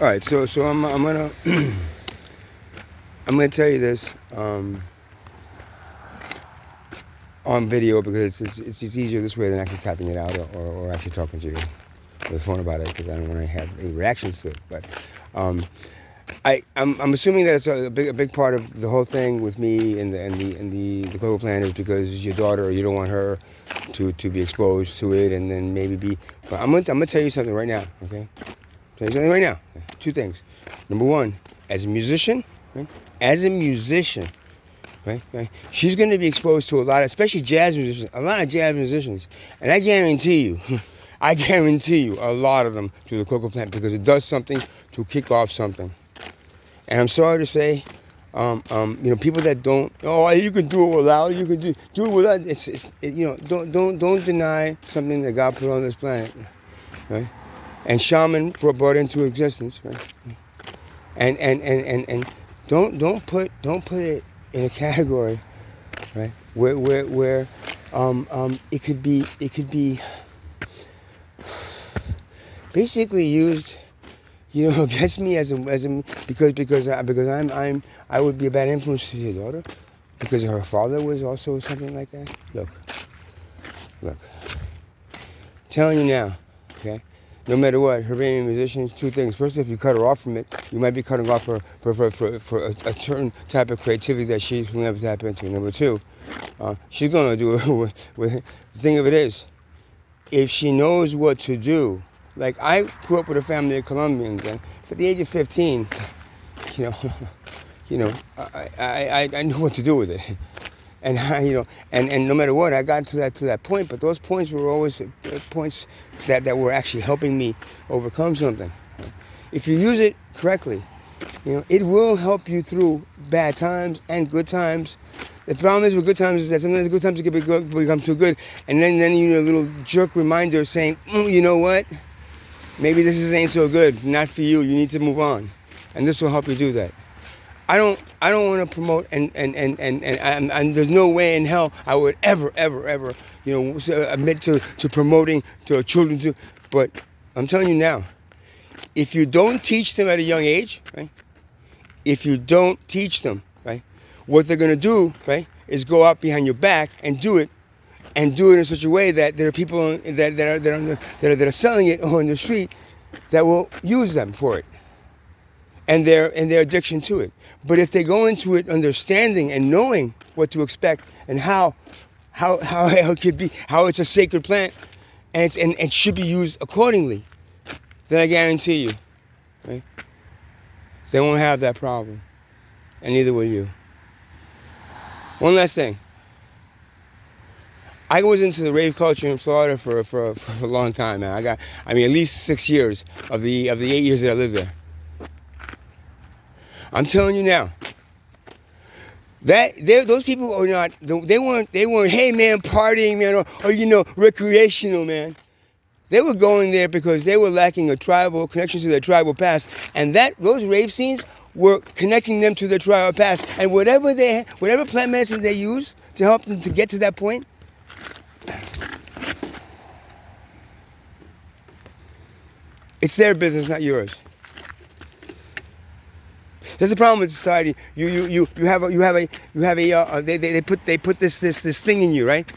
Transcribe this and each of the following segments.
All right, so I'm gonna I'm gonna tell you this on video because it's just easier this way than actually typing it out or actually talking to you on the phone about it because I don't want to have any reactions to it. But um, I'm assuming that it's a big part of the whole thing with me and the global plan is because your daughter, you don't want her to be exposed to it and then maybe be. But I'm gonna tell you something right now, okay? Tell you something right now. Two things. Number one, as a musician, right? As a musician, right? She's going to be exposed to a lot, especially jazz musicians, a lot of jazz musicians, and I guarantee you, I guarantee you, a lot of them to the cocoa plant because it does something to kick off something. And I'm sorry to say, people that don't, oh, you can do it without, you can do it without. Don't deny something that God put on this planet, right? And shaman brought into existence, right? And don't put it in a category, right? Where it could be basically used, against me as a because I would be a bad influence to your daughter because her father was also something like that. Look, telling you now, okay? No matter what, her being a musician, two things. First, if you cut her off from it, you might be cutting off for a certain type of creativity that she will never tap into. Number two, she's going to do it with. The thing of it is, if she knows what to do, like I grew up with a family of Colombians, and for the age of 15, I knew what to do with it. And and no matter what, I got to that point. But those points were always points that were actually helping me overcome something. If you use it correctly, it will help you through bad times and good times. The problem is with good times is that sometimes good times can become too good, and then you need a little jerk reminder saying, you know what? Maybe this ain't so good. Not for you. You need to move on, and this will help you do that. I don't want to promote and there's no way in hell I would ever admit to promoting to children but I'm telling you now, if you don't teach them at a young age, right? If you don't teach them, right, what they're gonna do, right, is go out behind your back and do it in such a way that there are people that are selling it on the street that will use them for it. And their addiction to it. But if they go into it understanding and knowing what to expect and how it could be, how it's a sacred plant and it should be used accordingly, then I guarantee you, right, they won't have that problem. And neither will you. One last thing. I was into the rave culture in Florida for a long time, man. At least 6 years of the 8 years that I lived there. I'm telling you now, that those people are not. They weren't. Hey man, partying man, or recreational man. They were going there because they were lacking a tribal connection to their tribal past, and those rave scenes were connecting them to their tribal past. And whatever plant medicine they use to help them to get to that point, it's their business, not yours. There's a problem with society. You have a they put this thing in you, right?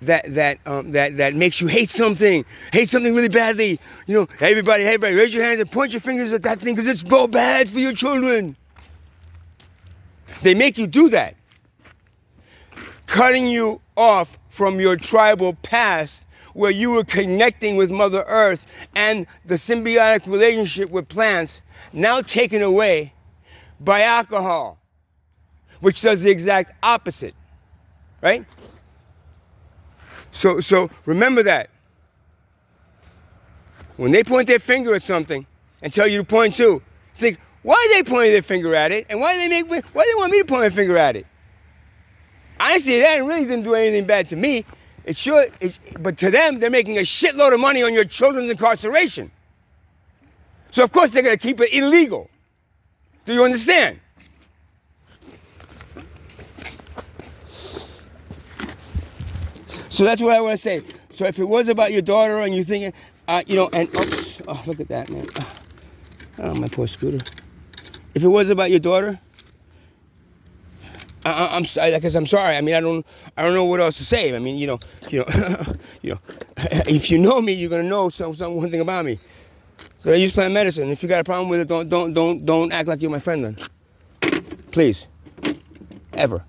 That makes you hate something really badly. Everybody, raise your hands and point your fingers at that thing because it's so bad for your children. They make you do that, cutting you off from your tribal past where you were connecting with Mother Earth and the symbiotic relationship with plants, now taken away by alcohol, which does the exact opposite, right? So remember that. When they point their finger at something and tell you to point to, think, why are they pointing their finger at it? And why do they want me to point my finger at it? Honestly, that really didn't do anything bad to me. But to them, they're making a shitload of money on your children's incarceration. So of course they're gonna keep it illegal. Do you understand? So that's what I want to say. So if it was about your daughter and you're thinking, look at that, man. Oh, my poor Scooter. If it was about your daughter, I'm sorry. Like I said, I'm sorry. I mean, I don't know what else to say. I mean, you know, if you know me, you're gonna know one thing about me. So I use plant medicine. If you got a problem with it, don't act like you're my friend then. Please, ever.